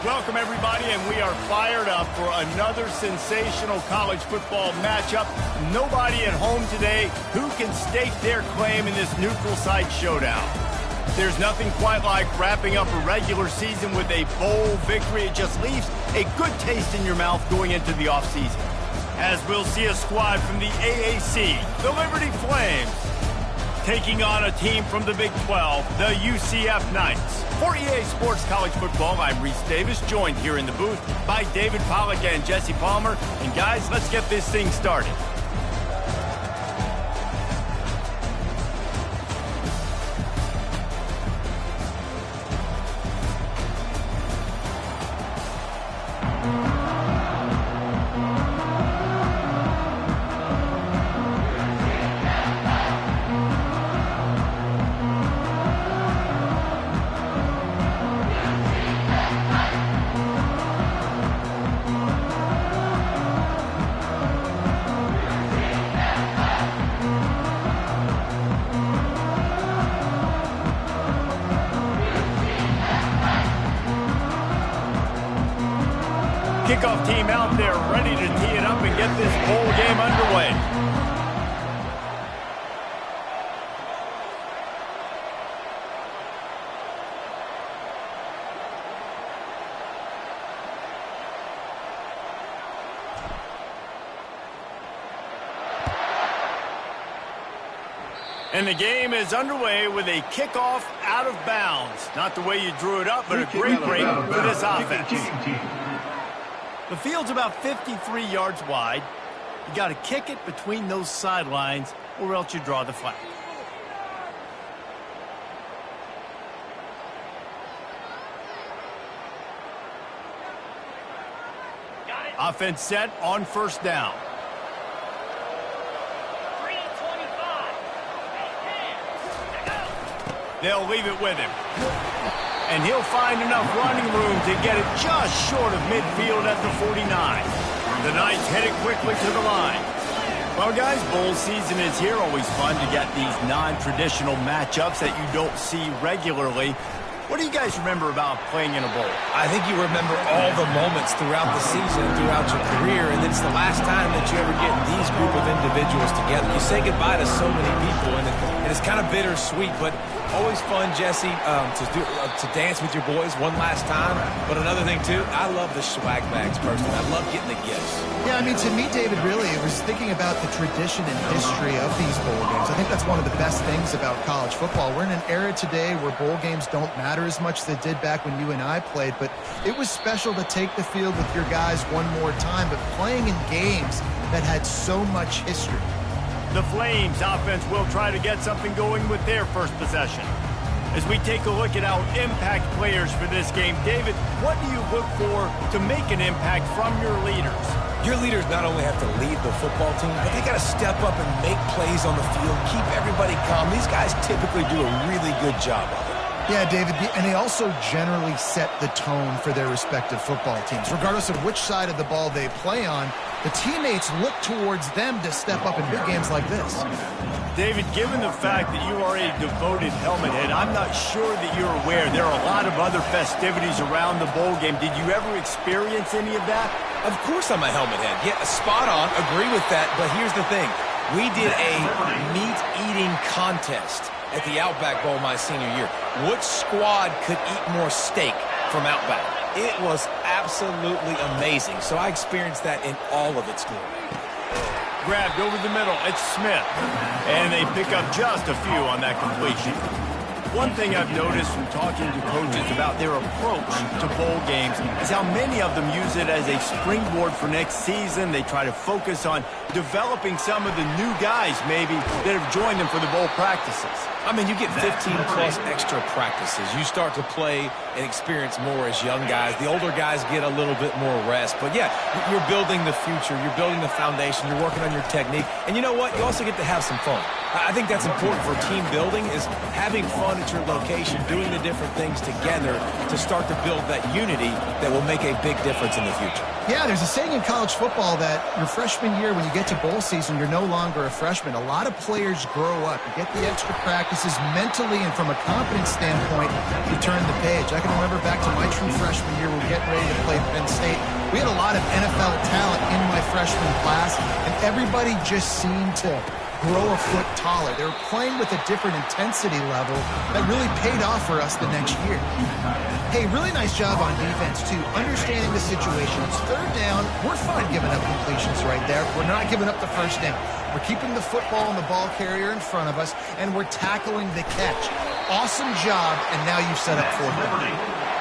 Welcome, everybody, and we are fired up for another sensational college football matchup. Nobody at home today who can stake their claim in this neutral site showdown. There's nothing quite like wrapping up a regular season with a bowl victory. It just leaves a good taste in your mouth going into the offseason. As we'll see a squad from the AAC, the Liberty Flames, taking on a team from the Big 12, the UCF Knights. For EA Sports College Football, I'm Reese Davis, joined here in the booth by David Pollack and Jesse Palmer. And guys, let's get this thing started. Kickoff team out there ready to tee it up and get this bowl game underway. And the game is underway with a kickoff out of bounds. Not the way you drew it up, but a great break for this offense. The field's about 53 yards wide. You got to kick it between those sidelines or else you draw the flag. Offense set on first down. They'll leave it with him. And he'll find enough running room to get it just short of midfield at the 49. The Knights headed quickly to the line. Well, guys, bowl season is here. Always fun to get these non-traditional matchups that you don't see regularly. What do you guys remember about playing in a bowl? I think you remember all the moments throughout the season, throughout your career, and it's the last time that you ever get these group of individuals together. You say goodbye to so many people, and it's kind of bittersweet, but always fun, Jesse, to dance with your boys one last time. But another thing, too, I love the swag bags personally. I love getting the gifts. Yeah, I mean, to me, David, really, it was thinking about the tradition and history of these bowl games. I think that's one of the best things about college football. We're in an era today where bowl games don't matter as much as they did back when you and I played, but it was special to take the field with your guys one more time, but playing in games that had so much history. The Flames offense will try to get something going with their first possession. As we take a look at our impact players for this game, David, what do you look for to make an impact from your leaders? Your leaders not only have to lead the football team, but they got to step up and make plays on the field, keep everybody calm. These guys typically do a really good job of it. Yeah, David, and they also generally set the tone for their respective football teams. Regardless of which side of the ball they play on, the teammates look towards them to step up in big games like this. David, given the fact that you are a devoted helmet head, I'm not sure that you're aware there are a lot of other festivities around the bowl game. Did you ever experience any of that? Of course I'm a helmet head. Yeah, spot on. Agree with that. But here's the thing. We did a meat-eating contest at the Outback Bowl my senior year. Which squad could eat more steak from Outback? It was absolutely amazing. So I experienced that in all of its glory. Grabbed over the middle, it's Smith. And they pick up just a few on that completion. One thing I've noticed from talking to coaches about their approach to bowl games is how many of them use it as a springboard for next season. They try to focus on developing some of the new guys, maybe, that have joined them for the bowl practices. I mean, you get 15-plus extra practices. You start to play and experience more as young guys. The older guys get a little bit more rest. But, yeah, you're building the future. You're building the foundation. You're working on your technique. And you know what? You also get to have some fun. I think that's important for team building, is having fun at your location, doing the different things together to start to build that unity that will make a big difference in the future. Yeah, there's a saying in college football that your freshman year, when you get get to bowl season, you're no longer a freshman. A lot of players grow up. You get the extra practices mentally and from a confidence standpoint, you turn the page. I can remember back to my true freshman year, we were getting ready to play Penn State. We had a lot of NFL talent in my freshman class, and everybody just seemed to grow a foot taller. They were playing with a different intensity level that really paid off for us the next year. Hey, really nice job on defense, too. Understanding the situation. It's third down. We're fine giving up completions right there. We're not giving up the first down. We're keeping the football and the ball carrier in front of us, and we're tackling the catch. Awesome job, and now you've set up fourth down.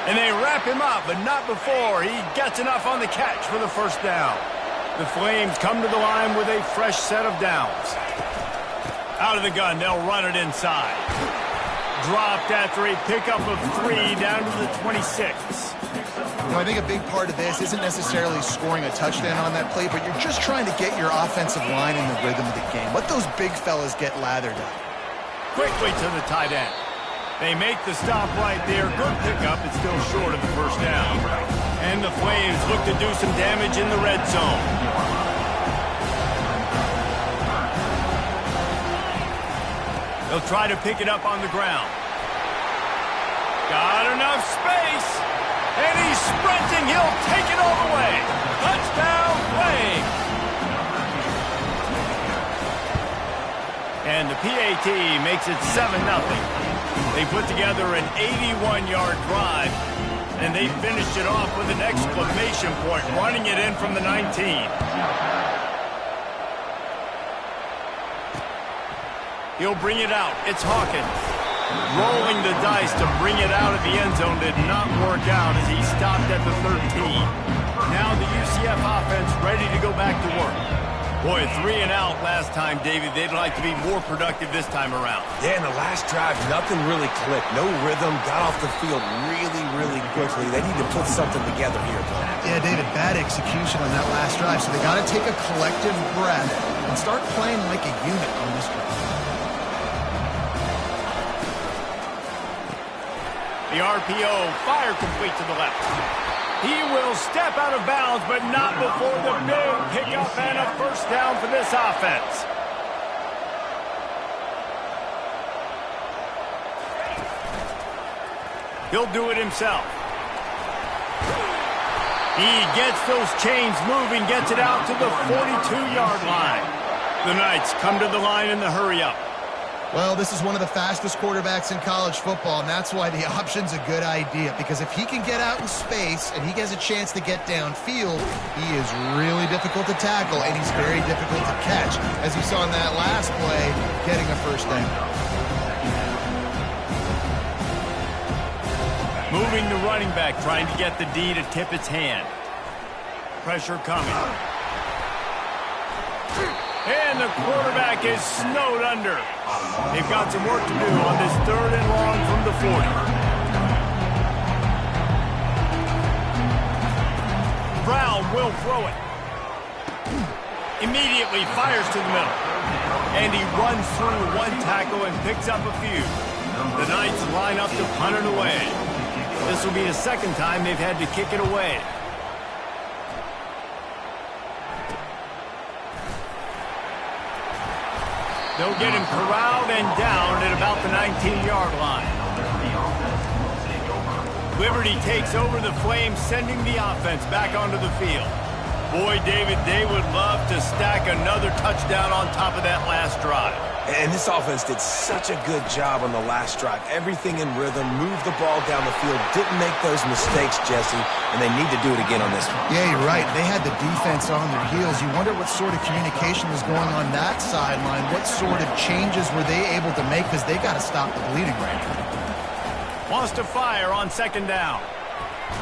And they wrap him up, but not before he gets enough on the catch for the first down. The Flames come to the line with a fresh set of downs. Out of the gun, they'll run it inside. Dropped after a pickup of 3 down to the 26. I think a big part of this isn't necessarily scoring a touchdown on that play, but you're just trying to get your offensive line in the rhythm of the game. Let those big fellas get lathered up. Quickly to the tight end. They make the stop right there. Good pickup. It's still short of the first down. And the Flames look to do some damage in the red zone. They'll try to pick it up on the ground. Got enough space. And he's sprinting. He'll take it all the way. Touchdown, Flames. And the PAT makes it 7-0. They put together an 81-yard drive, and they finished it off with an exclamation point, running it in from the 19. He'll bring it out. It's Hawkins. Rolling the dice to bring it out of the end zone did not work out as he stopped at the 13. Now the UCF offense ready to go back to work. Boy, 3 and out last time, David. They'd like to be more productive this time around. Yeah, in the last drive, nothing really clicked. No rhythm, got off the field really quickly. They need to put something together here, though. Yeah, David, bad execution on that last drive, so they got to take a collective breath and start playing like a unit on this drive. The RPO, fire complete to the left. He will step out of bounds, but not before the big pickup and a first down for this offense. He'll do it himself. He gets those chains moving, gets it out to the 42-yard line. The Knights come to the line in the hurry-up. Well, this is one of the fastest quarterbacks in college football, and that's why the option's a good idea, because if he can get out in space and he gets a chance to get downfield, he is really difficult to tackle, and he's very difficult to catch, as you saw in that last play, getting a first down. Moving the running back, trying to get the D to tip its hand. Pressure coming. And the quarterback is snowed under. They've got some work to do on this 3rd and long from the 40. Brown will throw it. Immediately fires to the middle. And he runs through one tackle and picks up a few. The Knights line up to punt it away. This will be the second time they've had to kick it away. They'll get him corralled and down at about the 19-yard line. Liberty takes over the Flames, sending the offense back onto the field. Boy, David, they would love to stack another touchdown on top of that last drive. And this offense did such a good job on the last drive. Everything in rhythm, moved the ball down the field, didn't make those mistakes, Jesse, and they need to do it again on this one. Yeah, you're right. They had the defense on their heels. You wonder what sort of communication was going on that sideline. What sort of changes were they able to make, because they got to stop the bleeding right now. Wants to fire on 2nd down.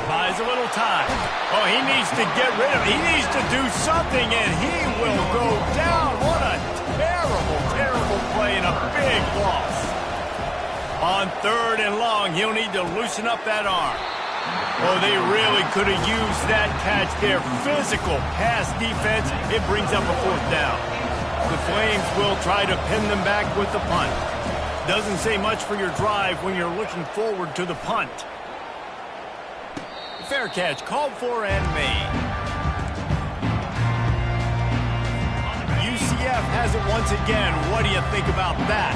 Buys a little time. Oh, he needs to get rid of it. He needs to do something, and he will go down. What a terrible play and a big loss. On 3rd and long, he'll need to loosen up that arm. Oh, they really could have used that catch there. Physical pass defense. It brings up a 4th down. The Flames will try to pin them back with the punt. Doesn't say much for your drive when you're looking forward to the punt. Fair catch called for and made. UCF has it once again. What do you think about that?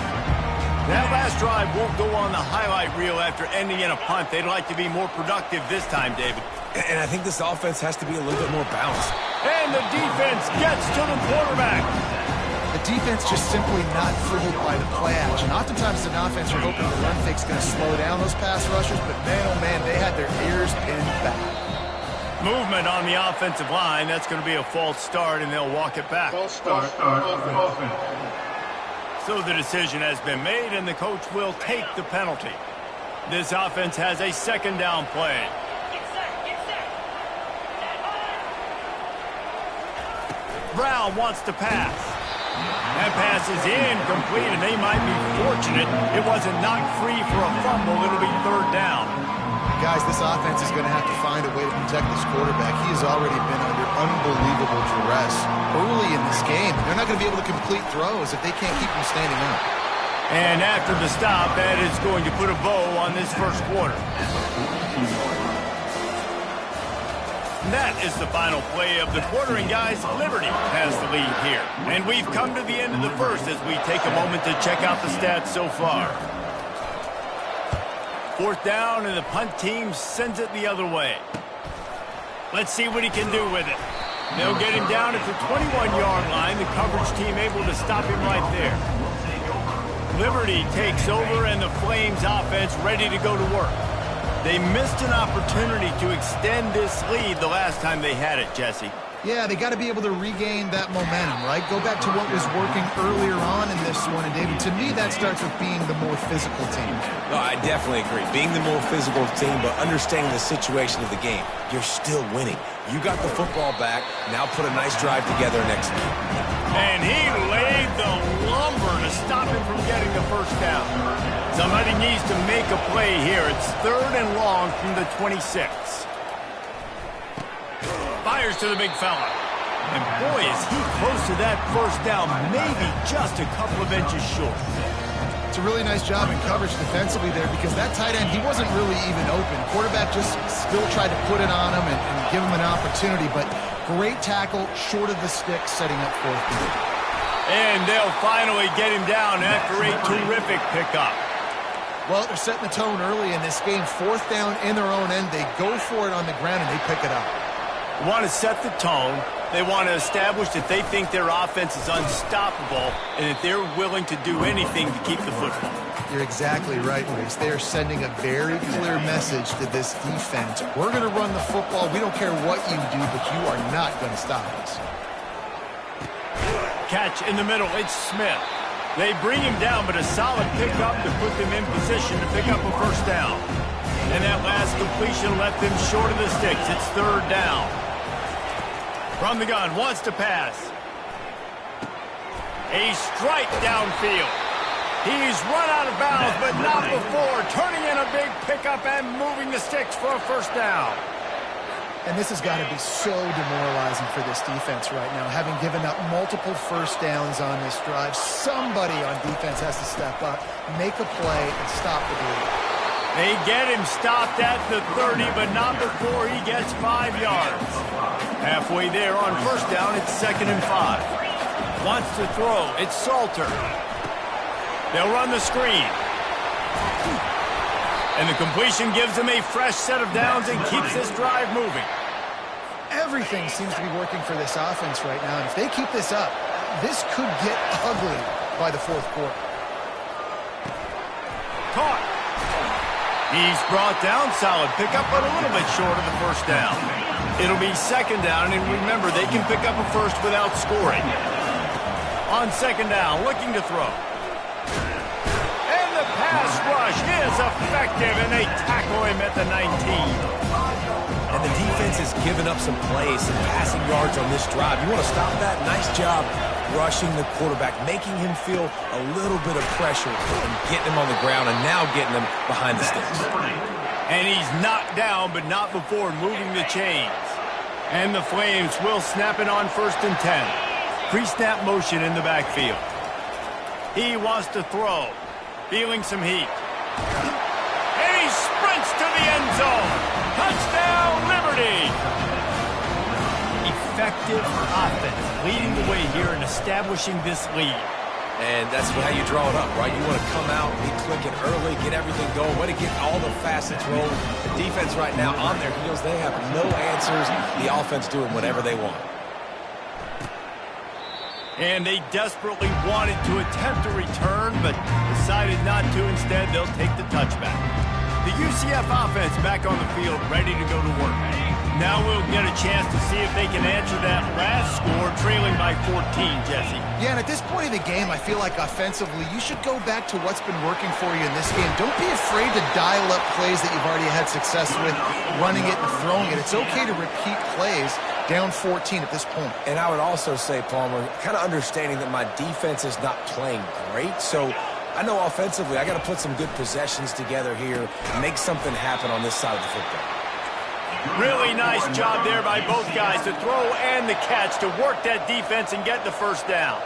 That last drive won't go on the highlight reel after ending in a punt. They'd like to be more productive this time, David. And I think this offense has to be a little bit more balanced. And the defense gets to the quarterback. The defense just simply not fooled by the play action. Oftentimes, as an offense, you're hoping the run fake's going to slow down those pass rushers, but man, oh man, they had their ears pinned back. Movement on the offensive line. That's going to be a false start, and they'll walk it back. False start. Offense. So the decision has been made, and the coach will take the penalty. This offense has a second down play. Brown wants to pass. That pass is incomplete, and they might be fortunate it wasn't knocked free for a fumble. It'll be third down. Guys, this offense is going to have to find a way to protect this quarterback. He has already been under unbelievable duress early in this game. They're not going to be able to complete throws if they can't keep him standing up. And after the stop, that is going to put a bow on this first quarter. That is the final play of the quarter, and guys, Liberty has the lead here. And we've come to the end of the first as we take a moment to check out the stats so far. Fourth down, and the punt team sends it the other way. Let's see what he can do with it. They'll get him down at the 21-yard line. The coverage team able to stop him right there. Liberty takes over, and the Flames offense ready to go to work. They missed an opportunity to extend this lead the last time they had it, Jesse. Yeah, they got to be able to regain that momentum, right? Go back to what was working earlier on in this one. And, David, to me, that starts with being the more physical team. No, I definitely agree. Being the more physical team, but understanding the situation of the game. You're still winning. You got the football back. Now put a nice drive together and execute. And he laid the lumber to stop him from getting the first down. Somebody needs to make a play here. It's third and long from the 26. Fires to the big fella. And boy, is he close to that first down, maybe just a couple of inches short. It's a really nice job in coverage defensively there because that tight end, he wasn't really even open. Quarterback just still tried to put it on him and give him an opportunity, but great tackle, short of the stick, setting up fourth down. And they'll finally get him down after a terrific pickup. Well, they're setting the tone early in this game. Fourth down in their own end. They go for it on the ground, and they pick it up. They want to set the tone. They want to establish that they think their offense is unstoppable and that they're willing to do anything to keep the football. You're exactly right, Reese. They are sending a very clear message to this defense. We're going to run the football. We don't care what you do, but you are not going to stop us. Catch in the middle. It's Smith. They bring him down, but a solid pickup to put them in position to pick up a first down. And that last completion left them short of the sticks. It's third down. From the gun, wants to pass. A strike downfield. He's run out of bounds, but not before. Turning in a big pickup and moving the sticks for a first down. And this has got to be so demoralizing for this defense right now. Having given up multiple first downs on this drive, somebody on defense has to step up, make a play, and stop the bleed. They get him stopped at the 30, but not before he gets 5 yards. Halfway there on first down, it's 2nd and 5. Wants to throw. It's Salter. They'll run the screen. And the completion gives them a fresh set of downs and keeps this drive moving. Everything seems to be working for this offense right now. And if they keep this up, this could get ugly by the fourth quarter. Caught. He's brought down, solid pickup, but a little bit short of the first down. It'll be 2nd down, and remember, they can pick up a first without scoring. On 2nd down, looking to throw. And the pass rush is effective, and they tackle him at the 19. And the defense has given up some plays, some passing yards on this drive. You want to stop that? Nice job rushing the quarterback, making him feel a little bit of pressure and getting him on the ground and now getting him behind the sticks. And he's knocked down, but not before moving the chains. And the Flames will snap it on 1st and 10. Pre-snap motion in the backfield. He wants to throw, feeling some heat. And he sprints to the end zone. Touchdown, Liberty! Effective offense, leading the way here in a establishing this lead. And that's how you draw it up, right? You want to come out, be clicking early, get everything going, want to get all the facets rolling. The defense right now on their heels, they have no answers. The offense doing whatever they want. And they desperately wanted to attempt a return, but decided not to. Instead, they'll take the touchback. The UCF offense back on the field, ready to go to work. Now we'll get a chance to see if they can answer that last score, trailing by 14, Jesse. Yeah, and at this point of the game, I feel like offensively, you should go back to what's been working for you in this game. Don't be afraid to dial up plays that you've already had success with, running it and throwing it. It's okay to repeat plays down 14 at this point. And I would also say, Palmer, kind of understanding that my defense is not playing great, so I know offensively I got to put some good possessions together here and make something happen on this side of the football. Really nice job there by both guys to throw and the catch to work that defense and get the first down.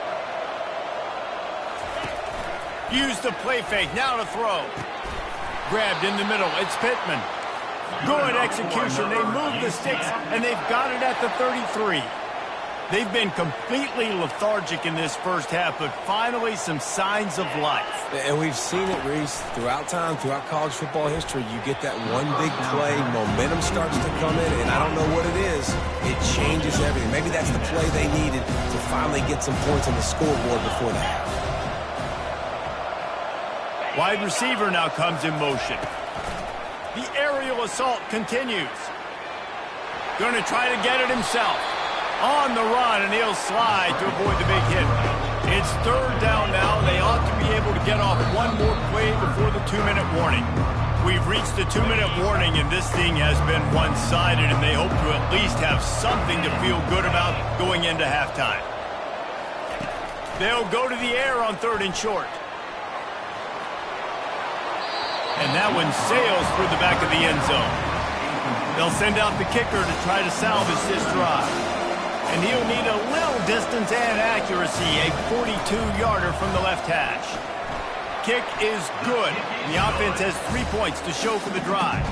Use the play fake, now to throw. Grabbed in the middle, it's Pittman. Good execution, they move the sticks, and they've got it at the 33. They've been completely lethargic in this first half, but finally some signs of life. And we've seen it, Reese, throughout time, throughout college football history. You get that one big play, momentum starts to come in, and I don't know what it is. It changes everything. Maybe that's the play they needed to finally get some points on the scoreboard before the half. Wide receiver now comes in motion. The aerial assault continues. Going to try to get it himself. On the run, and he'll slide to avoid the big hit. It's third down now. They ought to be able to get off one more play before the 2-minute warning. We've reached the 2-minute warning, and this thing has been one-sided, and they hope to at least have something to feel good about going into halftime. They'll go to the air on 3rd and short. And that one sails through the back of the end zone. They'll send out the kicker to try to salvage this drive. And he'll need a little distance and accuracy, a 42-yarder from the left hash. Kick is good. The offense has 3 points to show for the drive.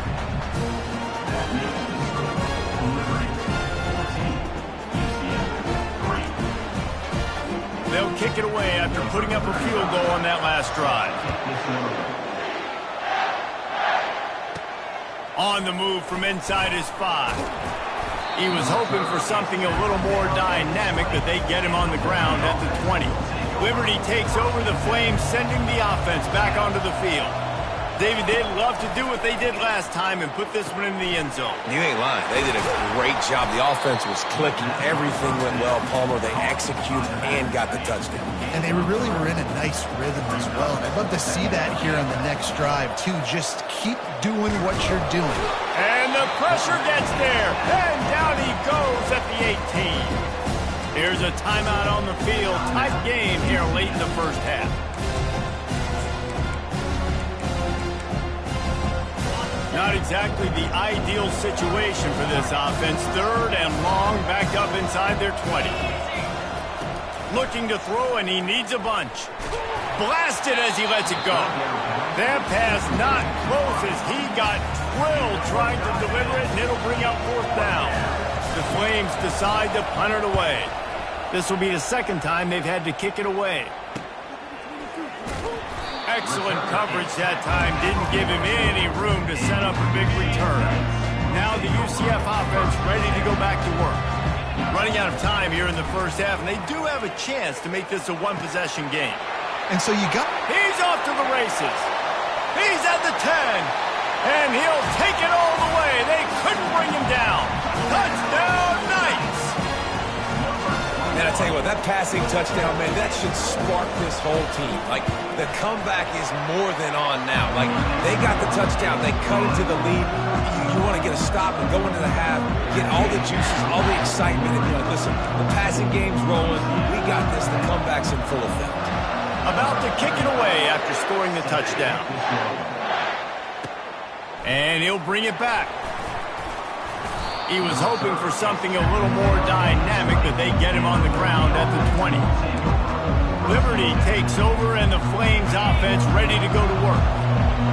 They'll kick it away after putting up a field goal on that last drive. On the move from inside his 5. He was hoping for something a little more dynamic, but they get him on the ground at the 20. Liberty takes over the Flames, sending the offense back onto the field. David, they'd love to do what they did last time and put this one in the end zone. You ain't lying. They did a great job. The offense was clicking. Everything went well, Palmer. They executed and got the touchdown. And they really were in a nice rhythm as well. And I'd love to see that here on the next drive, too. Just keep doing what you're doing. And the pressure gets there. And down he goes at the 18. Here's a timeout on the field. Tight game here late in the first half. Not exactly the ideal situation for this offense. 3rd and long, back up inside their 20. Looking to throw, and he needs a bunch. Blasted as he lets it go. That pass not close as he got drilled trying to deliver it, and it'll bring out 4th down. The Flames decide to punt it away. This will be the 2nd time they've had to kick it away. Excellent coverage that time. Didn't give him any room to set up a big return. Now the UCF offense ready to go back to work. Running out of time here in the first half, and they do have a chance to make this a one-possession game. And so you got... He's off to the races. He's at the 10. And he'll take it all the way. They couldn't bring him down. Touchdown, Knights! And I tell you what, that passing touchdown, man, that should spark this whole team. Like, the comeback is more than on now. Like, they got the touchdown. They cut into the lead. You want to get a stop and go into the half, get all the juices, all the excitement, and be like, listen, the passing game's rolling. We got this. The comeback's in full effect. About to kick it away after scoring the touchdown. And he'll bring it back. He was hoping for something a little more dynamic, but they get him on the ground at the 20. Liberty takes over, and the Flames offense ready to go to work.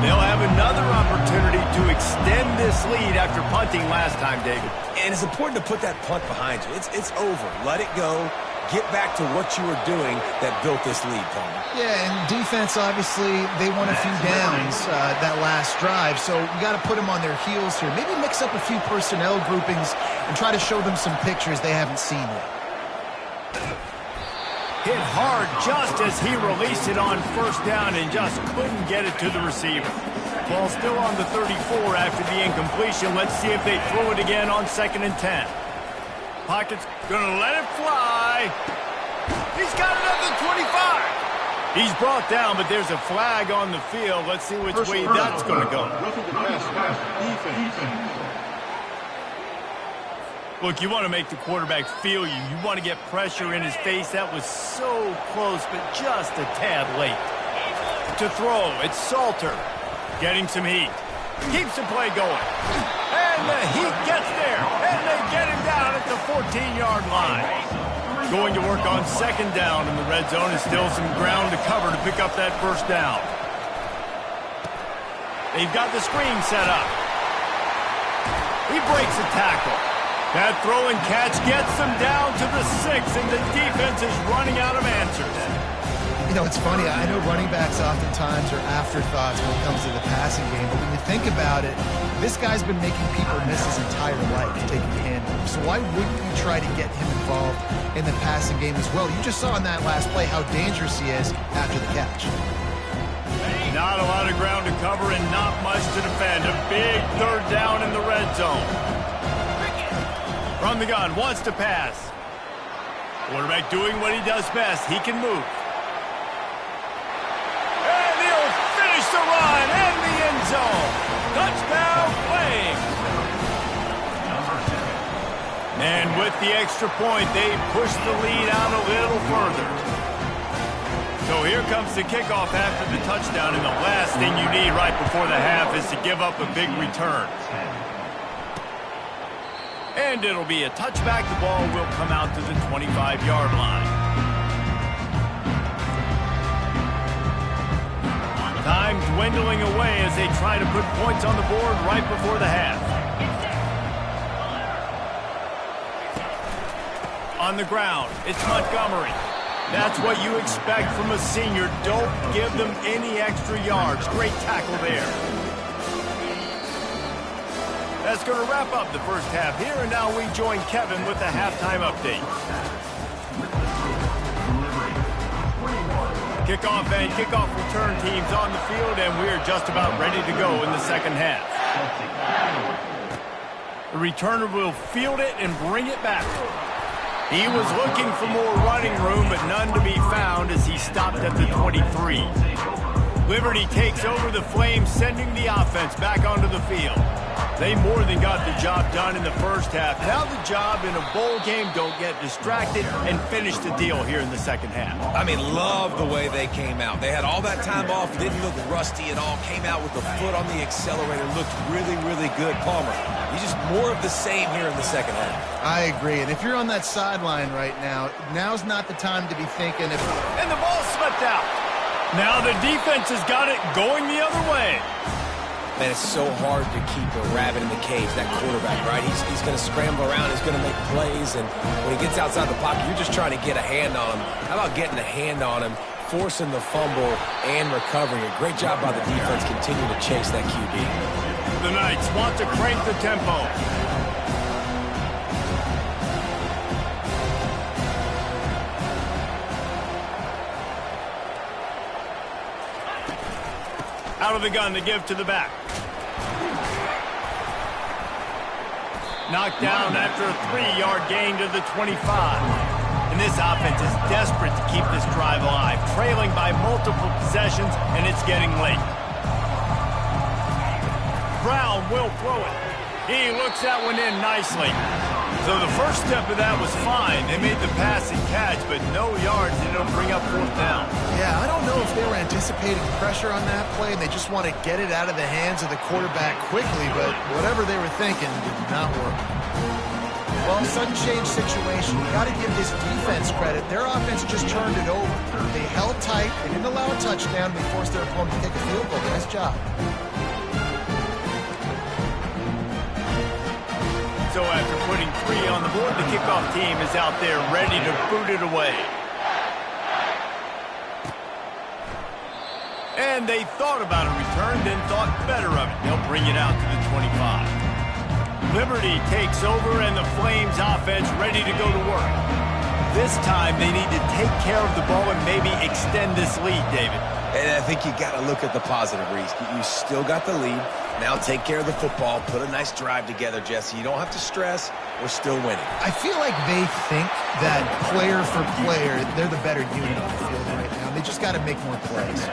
They'll have another opportunity to extend this lead after punting last time, David. And it's important to put that punt behind you. It's over. Let it go. get back to what you were doing that built this lead, Palmer. Yeah, and defense, obviously, they won a few downs that last drive, so you got to put them on their heels here. Maybe mix up a few personnel groupings and try to show them some pictures they haven't seen yet. Hit hard just as he released it on first down and just couldn't get it to the receiver. Ball still on the 34 after the incompletion. Let's see if they throw it again on 2nd and 10. Pocket's gonna let it fly. He's got it up to 25. He's brought down, but there's a flag on the field. Let's see which way that's gonna go. Look, you want to make the quarterback feel you. You want to get pressure in his face. That was so close, but just a tad late. To throw, it's Salter. Getting some heat. Keeps the play going. And the heat gets there. And they get him down at the 14-yard line. Going to work on 2nd down in the red zone, and still some ground to cover to pick up that first down. They've got the screen set up. He breaks a tackle. That throw and catch gets them down to the 6, and the defense is running out of answers. You know, it's funny. I know running backs oftentimes are afterthoughts when it comes to the passing game, but when you think about it, this guy's been making people miss his entire life taking handoffs. So why wouldn't you try to get him involved in the passing game as well? You just saw in that last play how dangerous he is after the catch. Not a lot of ground to cover and not much to defend. A big 3rd down in the red zone. From the gun, wants to pass. Quarterback doing what he does best. He can move. And he'll finish the run in the end zone. Touchdown, Flames. And with the extra point, they push the lead out a little further. So here comes the kickoff after the touchdown, and the last thing you need right before the half is to give up a big return. And it'll be a touchback. The ball will come out to the 25-yard line. Time dwindling away as they try to put points on the board right before the half. On the ground, it's Montgomery. That's what you expect from a senior. Don't give them any extra yards. Great tackle there. That's going to wrap up the first half here, and now we join Kevin with the halftime update. Kickoff and kickoff return teams on the field, and we're just about ready to go in the second half. The returner will field it and bring it back. He was looking for more running room, but none to be found as he stopped at the 23. Liberty takes over the Flames, sending the offense back onto the field. They more than got the job done in the first half. Now the job in a bowl game, don't get distracted and finish the deal here in the second half. I mean, love the way they came out. They had all that time off, didn't look rusty at all, came out with the foot on the accelerator, looked really, really good. Palmer, he's just more of the same here in the second half. I agree, and if you're on that sideline right now, now's not the time to be thinking if... And the ball slipped out. Now the defense has got it going the other way. Man, it's so hard to keep a rabbit in the cage, that quarterback, right? He's going to scramble around. He's going to make plays, and when he gets outside the pocket, you're just trying to get a hand on him. How about getting a hand on him, forcing the fumble, and recovering it? Great job by the defense continuing to chase that QB. The Knights want to crank the tempo. Out of the gun to give to the back. Knocked down after a 3-yard gain to the 25. And this offense is desperate to keep this drive alive, trailing by multiple possessions, and it's getting late. Brown will throw it. He looks that one in nicely. So the first step of that was fine. They made the pass and catch, but no yards, and it'll bring up 4th down. Yeah, I don't know if they were anticipating pressure on that play, and they just want to get it out of the hands of the quarterback quickly, but whatever they were thinking did not work. Well, sudden change situation. You got to give this defense credit. Their offense just turned it over. They held tight. They didn't allow a touchdown. They forced their opponent to take a field goal. Nice job. So after putting putting 3 on the board. The kickoff team is out there ready to boot it away. And they thought about a return, then thought better of it. They'll bring it out to the 25. Liberty takes over, and the Flames offense ready to go to work. This time, they need to take care of the ball and maybe extend this lead, David. And I think you got to look at the positive, Reese. You still got the lead. Now take care of the football. Put a nice drive together, Jesse. You don't have to stress. We're still winning. I feel like they think that player for player, they're the better unit on the field right now. They just got to make more plays.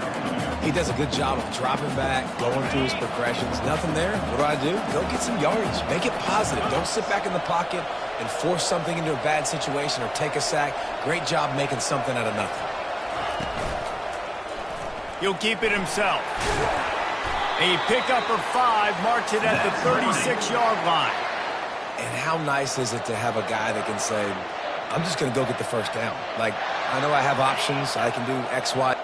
He does a good job of dropping back, going through his progressions. Nothing there. What do? Go get some yardage. Make it positive. Don't sit back in the pocket and force something into a bad situation or take a sack. Great job making something out of nothing. He'll keep it himself. A pickup of 5 marks it at the 36-yard line. And how nice is it to have a guy that can say, I'm just going to go get the first down. Like, I know I have options. I can do X, Y.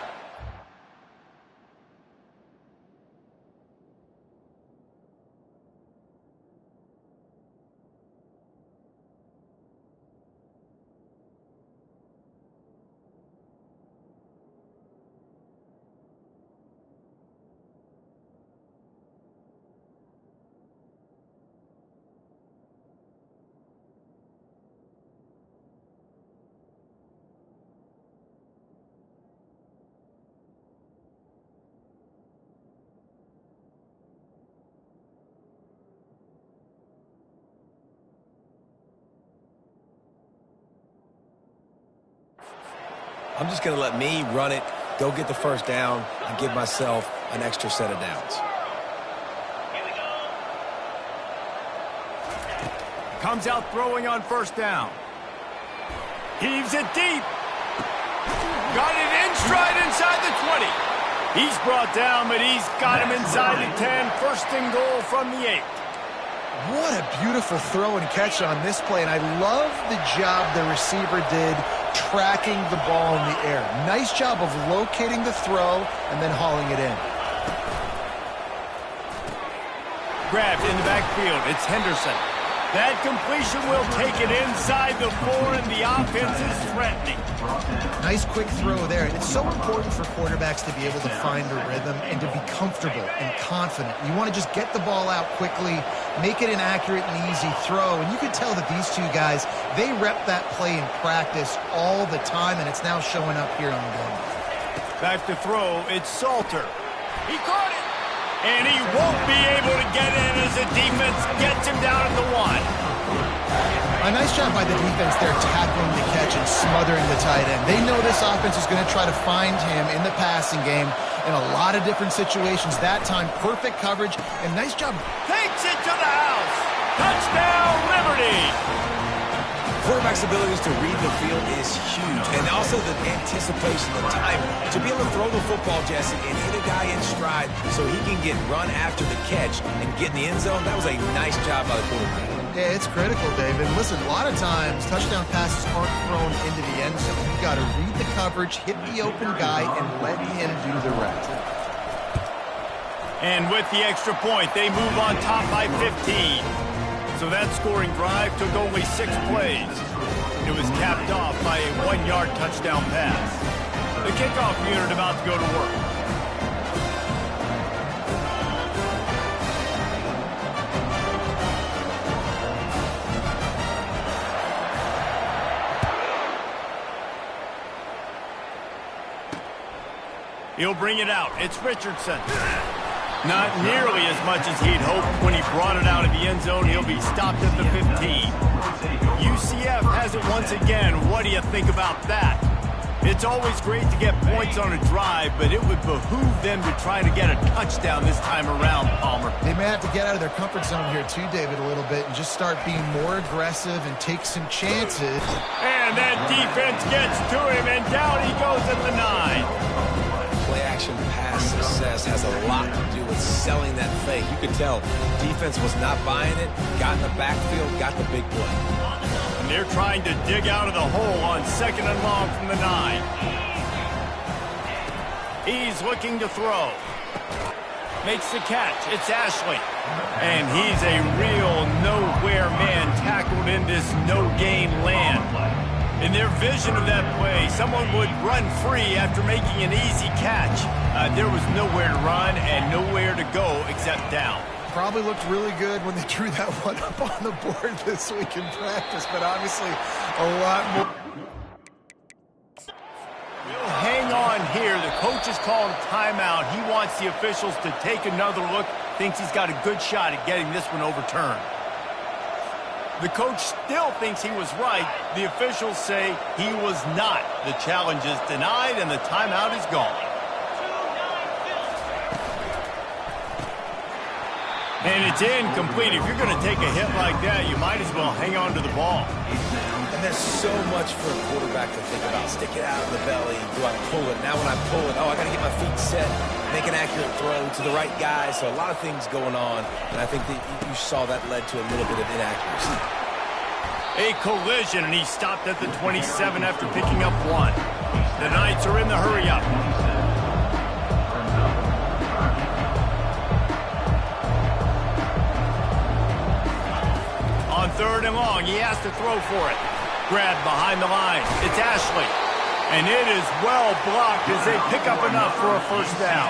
I'm just going to let me run it, go get the first down, and give myself an extra set of downs. Comes out throwing on first down. Heaves it deep. Got it in stride inside the 20. He's brought down, but he's got him inside the 10. First and goal from the 8. What a beautiful throw and catch on this play, and I love the job the receiver did tracking the ball in the air. Nice job of locating the throw and then hauling it in. Grabbed in the backfield. It's Henderson. That completion will take it inside the 4, and the offense is threatening. Nice quick throw there. It's so important for quarterbacks to be able to find a rhythm and to be comfortable and confident. You want to just get the ball out quickly, make it an accurate and easy throw. And you can tell that these two guys, they rep that play in practice all the time, and it's now showing up here on the game. Back to throw. It's Salter. He caught it. And he won't be able to get in as the defense gets him down at the 1. A nice job by the defense there tackling the catch and smothering the tight end. They know this offense is going to try to find him in the passing game in a lot of different situations. That time, perfect coverage and nice job. Takes it to the house. Touchdown, Liberty. Quarterback's abilities to read the field is huge. And also the anticipation, the time to be able to throw the football, Jesse, and hit a guy in stride so he can get run after the catch and get in the end zone. That was a nice job by the quarterback. Yeah, it's critical, David. Listen, a lot of times touchdown passes aren't thrown into the end zone. You've got to read the coverage, hit the open guy, and let him do the rest. And with the extra point, they move on top by 15. So that scoring drive took only 6 plays. It was capped off by a 1-yard touchdown pass. The kickoff unit about to go to work. He'll bring it out. It's Richardson. Not nearly as much as he'd hoped when he brought it out of the end zone. He'll be stopped at the 15. UCF has it once again. What do you think about that? It's always great to get points on a drive, but it would behoove them to try to get a touchdown this time around, Palmer. They may have to get out of their comfort zone here too, David, a little bit, and just start being more aggressive and take some chances. And that defense gets to him, and down he goes at the 9. Play-action pass success has a lot to do with selling that fake. You could tell defense was not buying it, got in the backfield, got the big play. And they're trying to dig out of the hole on 2nd and long from the 9. He's looking to throw. Makes the catch. It's Ashley. And he's a real nowhere man tackled in this no-gain land. In their vision of that play, someone would run free after making an easy catch. There was nowhere to run and nowhere to go except down. Probably looked really good when they drew that one up on the board this week in practice, but obviously a lot more. We'll hang on here. The coach is calling timeout. He wants the officials to take another look. Thinks he's got a good shot at getting this one overturned. The coach still thinks he was right. The officials say he was not. The challenge is denied and the timeout is gone. And it's incomplete. If you're going to take a hit like that, you might as well hang on to the ball. And there's so much for a quarterback to think about. Stick it out of the belly. Do I pull it? Now when I pull it, I got to get my feet set, make an accurate throw to the right guy. So a lot of things going on. And I think that you saw that led to a little bit of inaccuracy. A collision, and he stopped at the 27 after picking up one. The Knights are in the hurry-up. On 3rd and long, he has to throw for it. Grabbed behind the line. It's Ashley. And it is well blocked as they pick up enough for a first down.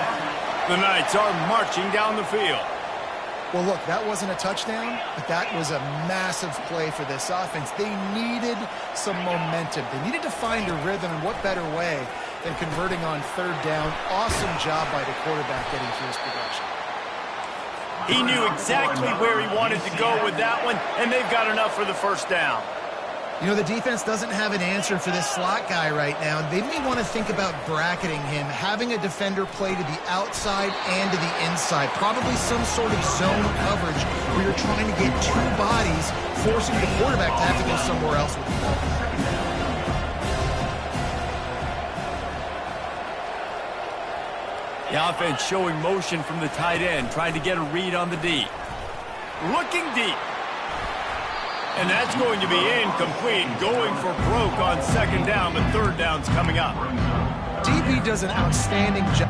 The Knights are marching down the field. Well, look, that wasn't a touchdown, but that was a massive play for this offense. They needed some momentum. They needed to find a rhythm, and what better way than converting on 3rd down. Awesome job by the quarterback getting through his progression. He knew exactly where he wanted to go with that one, and they've got enough for the first down. You know, the defense doesn't have an answer for this slot guy right now. They may want to think about bracketing him, having a defender play to the outside and to the inside. Probably some sort of zone coverage where you're trying to get two bodies, forcing the quarterback to have to go somewhere else with the ball. The offense showing motion from the tight end, trying to get a read on the D. Looking deep. And that's going to be incomplete, going for broke on 2nd down, but 3rd down's coming up. DB does an outstanding job.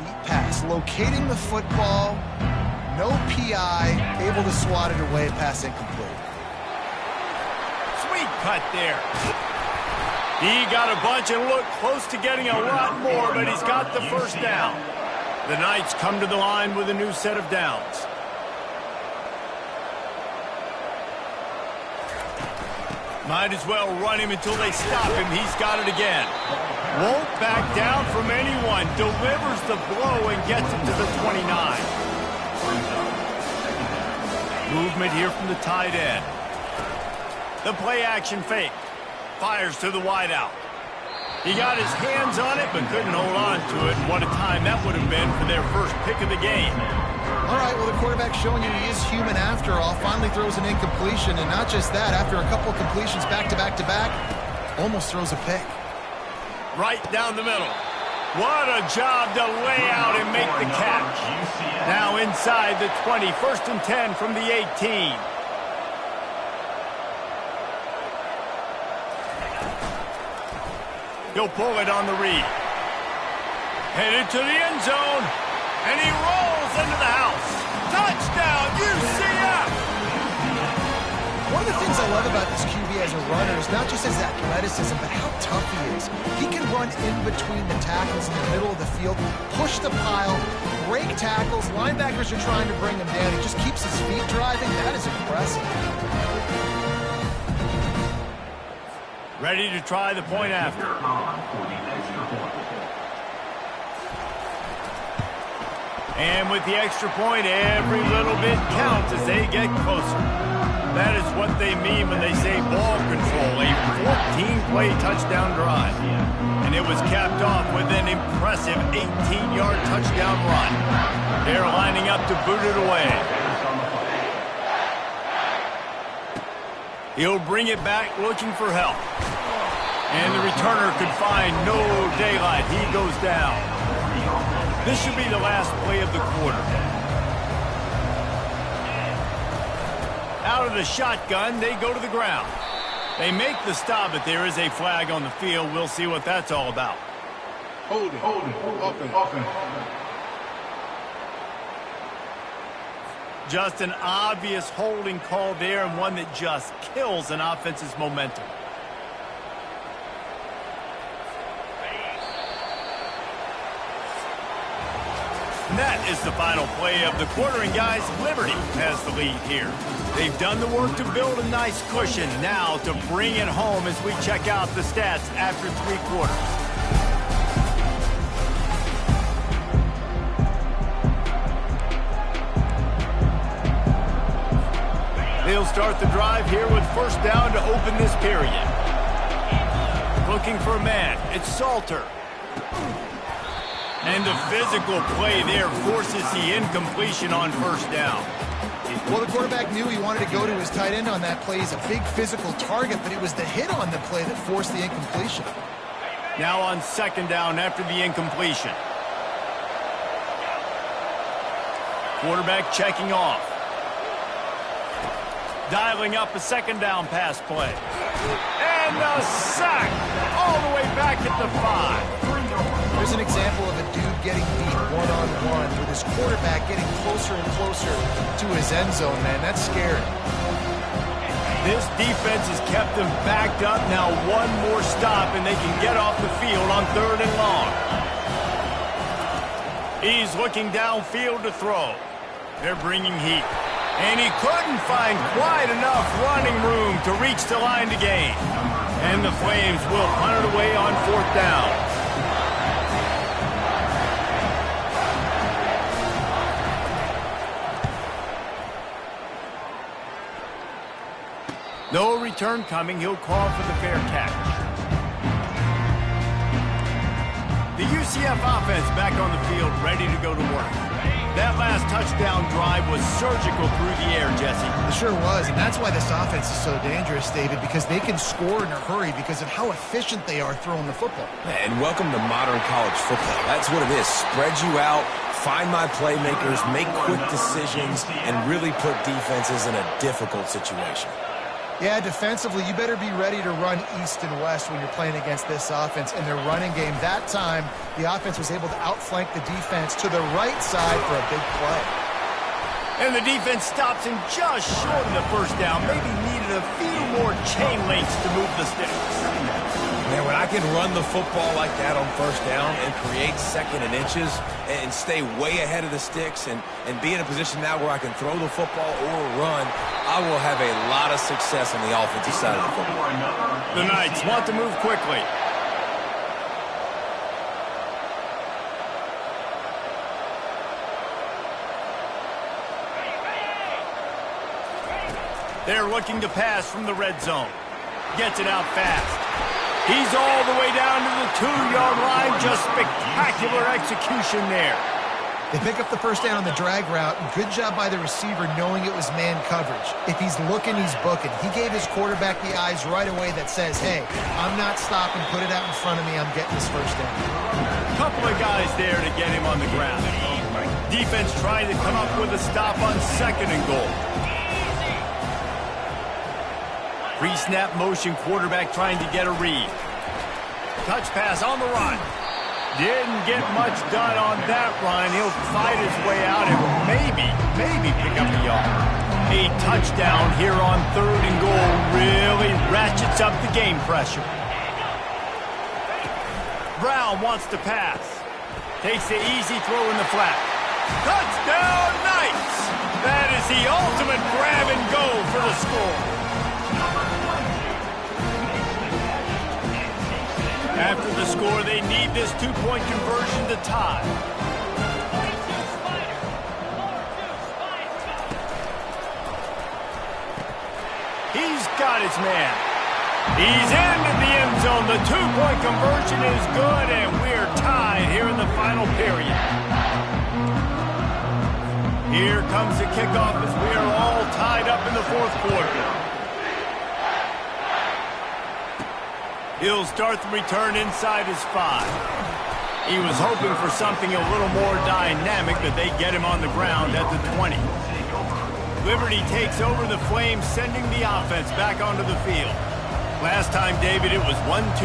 Deep pass, locating the football, no PI, able to swat it away, pass incomplete. Sweet cut there. He got a bunch and looked close to getting a lot more, but he's got the first down. The Knights come to the line with a new set of downs. Might as well run him until they stop him. He's got it again. Won't back down from anyone. Delivers the blow and gets it to the 29. Movement here from the tight end. The play action fake. Fires to the wideout. He got his hands on it but couldn't hold on to it. And what a time that would have been for their first pick of the game. All right, well, the quarterback's showing you he is human after all. Finally throws an incompletion, and not just that, after a couple of completions back-to-back-to-back, almost throws a pick. Right down the middle. What a job to lay out and make the catch. Now inside the 20, 1st and 10 from the 18. He'll pull it on the read. Headed to the end zone. And he rolls into the house. Touchdown, UCF! One of the things I love about this QB as a runner is not just his athleticism, but how tough he is. He can run in between the tackles in the middle of the field, push the pile, break tackles. Linebackers are trying to bring him down. He just keeps his feet driving. That is impressive. Ready to try the point after. And with the extra point, every little bit counts as they get closer. That is what they mean when they say ball control, a 14-play touchdown drive. And it was capped off with an impressive 18-yard touchdown run. They're lining up to boot it away. He'll bring it back looking for help. And the returner could find no daylight. He goes down. This should be the last play of the quarter. Out of the shotgun, they go to the ground. They make the stop, but there is a flag on the field. We'll see what that's all about. Hold it, open. Just an obvious holding call there, and one that just kills an offense's momentum. And that is the final play of the quarter, and guys, Liberty has the lead here. They've done the work to build a nice cushion. Now to bring it home as we check out the stats after 3 quarters. They'll start the drive here with 1st down to open this period. Looking for a man. It's Salter. And the physical play there forces the incompletion on 1st down. Well, the quarterback knew he wanted to go to his tight end on that play. He's a big physical target, but it was the hit on the play that forced the incompletion. Now on 2nd down after the incompletion. Quarterback checking off. Dialing up a 2nd down pass play. And the sack all the way back at the 5. There's an example of a dude getting beat one-on-one with his quarterback getting closer and closer to his end zone, man. That's scary. This defense has kept them backed up. Now one more stop, and they can get off the field on 3rd and long. He's looking downfield to throw. They're bringing heat. And he couldn't find quite enough running room to reach the line to gain. And the Flames will punt it away on 4th down. No return coming. He'll call for the fair catch. The UCF offense back on the field, ready to go to work. That last touchdown drive was surgical through the air, Jesse. It sure was, and that's why this offense is so dangerous, David, because they can score in a hurry because of how efficient they are throwing the football. And welcome to modern college football. That's what it is. Spread you out, find my playmakers, make quick decisions, and really put defenses in a difficult situation. Yeah, defensively, you better be ready to run east and west when you're playing against this offense. In their running game, that time, the offense was able to outflank the defense to the right side for a big play. And the defense stops him just short of the first down. Maybe needed a few more chain links to move the sticks. Man, when I can run the football like that on first down and create second and inches and stay way ahead of the sticks and be in a position now where I can throw the football or run, I will have a lot of success on the offensive side of the football. The Knights want to move quickly. They're looking to pass from the red zone. Gets it out fast. He's all the way down to the 2-yard line. Just spectacular execution there. They pick up the first down on the drag route. Good job by the receiver knowing it was man coverage. If he's looking, he's booking. He gave his quarterback the eyes right away that says, hey, I'm not stopping. Put it out in front of me. I'm getting this first down. Couple of guys there to get him on the ground. Defense trying to come up with a stop on 2nd and goal. Pre-snap motion, quarterback trying to get a read. Touch pass on the run. Didn't get much done on that run. He'll fight his way out and maybe pick up a yard. A touchdown here on 3rd and goal really ratchets up the game pressure. Brown wants to pass. Takes the easy throw in the flat. Touchdown, Knights! That is the ultimate grab and go for the score. After the score, they need this 2-point conversion to tie. He's got his man. He's into the end zone. The 2-point conversion is good, and we're tied here in the final period. Here comes the kickoff as we are all tied up in the 4th quarter. He'll start the return inside his 5. He was hoping for something a little more dynamic, but they get him on the ground at the 20. Liberty takes over the Flames, sending the offense back onto the field. Last time, David, it was 1-2-3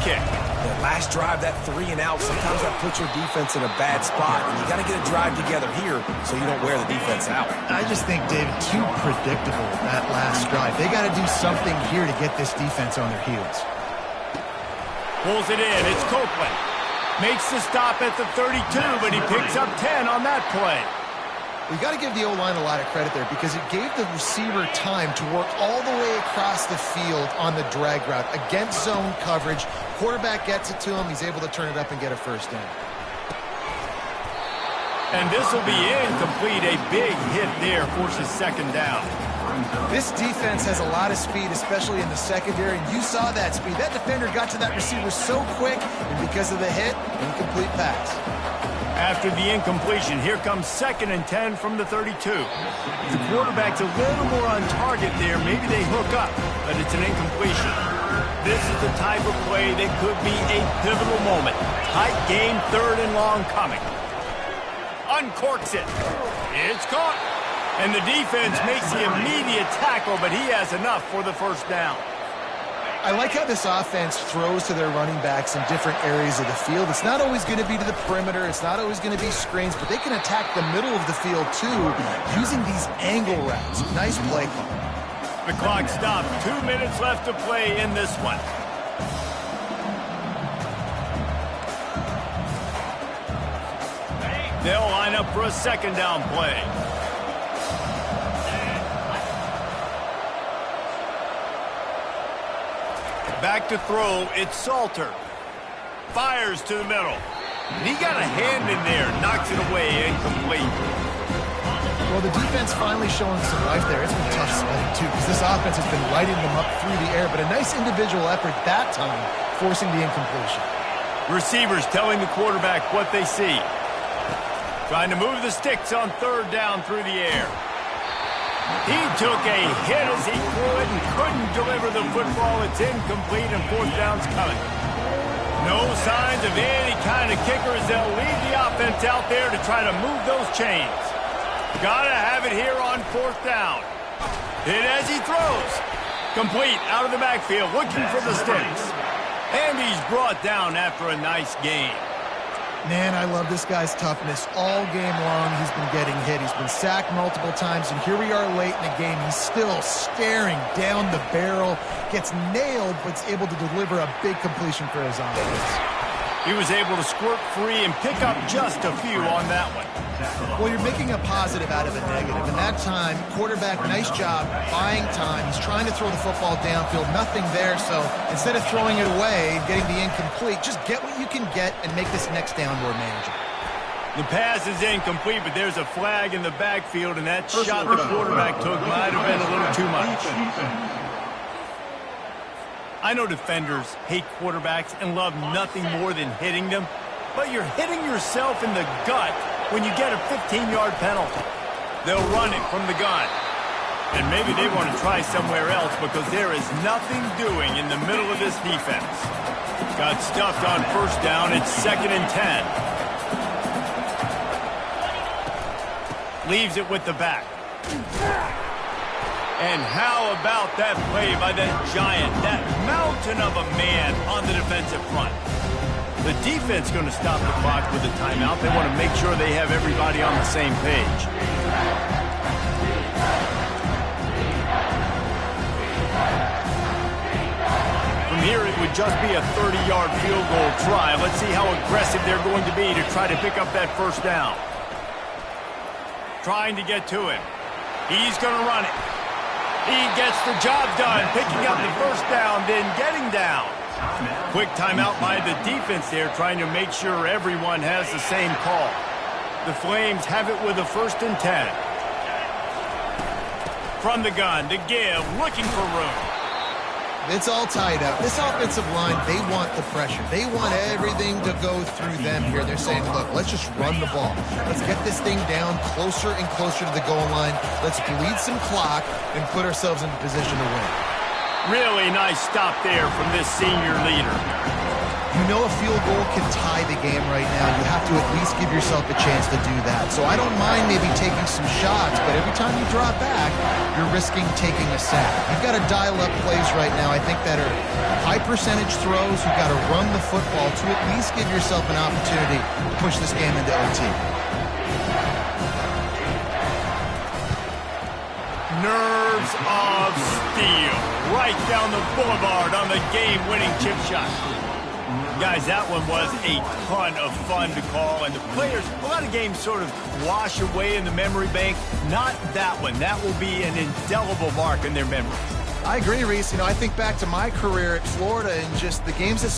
kick. That last drive, that 3 and out, sometimes that puts your defense in a bad spot, and you got to get a drive together here so you don't wear the defense out. I just think, David, too predictable, that last drive. They got to do something here to get this defense on their heels. Pulls it in. It's Copeland. Makes the stop at the 32, but he picks up 10 on that play. We got to give the O-line a lot of credit there because it gave the receiver time to work all the way across the field on the drag route against zone coverage. Quarterback gets it to him. He's able to turn it up and get a first down. And this will be incomplete. A big hit there forces 2nd down. This defense has a lot of speed, especially in the secondary, and you saw that speed. That defender got to that receiver so quick, and because of the hit, incomplete pass. After the incompletion, here comes 2nd and 10 from the 32. The quarterback's a little more on target there. Maybe they hook up, but it's an incompletion. This is the type of play that could be a pivotal moment. Tight game, 3rd and long coming. Uncorks it. It's caught. And the defense makes the immediate tackle, but he has enough for the first down. I like how this offense throws to their running backs in different areas of the field. It's not always going to be to the perimeter. It's not always going to be screens, but they can attack the middle of the field, too, using these angle routes. Nice play call. The clock stopped. 2 minutes left to play in this one. They'll line up for a 2nd down play. Back to throw, it's Salter. Fires to the middle. He got a hand in there, knocks it away, incomplete. Well, the defense finally showing some life there. It's been tough sledding, too, because this offense has been lighting them up through the air, but a nice individual effort that time, forcing the incompletion. Receivers telling the quarterback what they see. Trying to move the sticks on 3rd down through the air. He took a hit as he threw it and couldn't deliver the football. It's incomplete and 4th down's coming. No signs of any kind of kicker as they'll leave the offense out there to try to move those chains. Gotta have it here on 4th down. Hit as he throws. Complete out of the backfield, looking for the sticks. And he's brought down after a nice gain. Man, I love this guy's toughness. All game long, he's been getting hit. He's been sacked multiple times, and here we are late in the game. He's still staring down the barrel, gets nailed, but is able to deliver a big completion for his offense. He was able to squirt free and pick up just a few on that one. Well, you're making a positive out of a negative, and that time, quarterback, nice job, buying time. He's trying to throw the football downfield, nothing there, so instead of throwing it away, getting the incomplete, just get what you can get and make this next down more manageable. The pass is incomplete, but there's a flag in the backfield, and that shot the quarterback took might have been a little too much. I know defenders hate quarterbacks and love nothing more than hitting them, but you're hitting yourself in the gut when you get a 15-yard penalty. They'll run it from the gun. And maybe they want to try somewhere else because there is nothing doing in the middle of this defense. Got stuffed on first down. It's 2nd and 10. Leaves it with the back. And how about that play by that giant, that mountain of a man on the defensive front? The defense going to stop the clock with a timeout. They want to make sure they have everybody on the same page. From here, it would just be a 30-yard field goal try. Let's see how aggressive they're going to be to try to pick up that first down. Trying to get to him. He's going to run it. He gets the job done, picking up the first down, then getting down. Quick timeout by the defense there, trying to make sure everyone has the same call. The Flames have it with a 1st and 10. From the gun, to give, looking for room. It's all tied up. This offensive line, they want the pressure. They want everything to go through them here. They're saying, look, let's just run the ball. Let's get this thing down closer and closer to the goal line. Let's bleed some clock and put ourselves in position to win. Really nice stop there from this senior leader. You know a field goal can tie the game right now. You have to at least give yourself a chance to do that. So I don't mind maybe taking some shots, but every time you drop back, you're risking taking a sack. You've got to dial up plays right now, I think, that are high percentage throws. You've got to run the football to at least give yourself an opportunity to push this game into OT. Nerves of steel. Right down the boulevard on the game-winning chip shot. Guys, that one was a ton of fun to call, and the players, a lot of games sort of wash away in the memory bank. Not that one. That will be an indelible mark in their memories. I agree, Reese. You know, I think back to my career at Florida and just the games that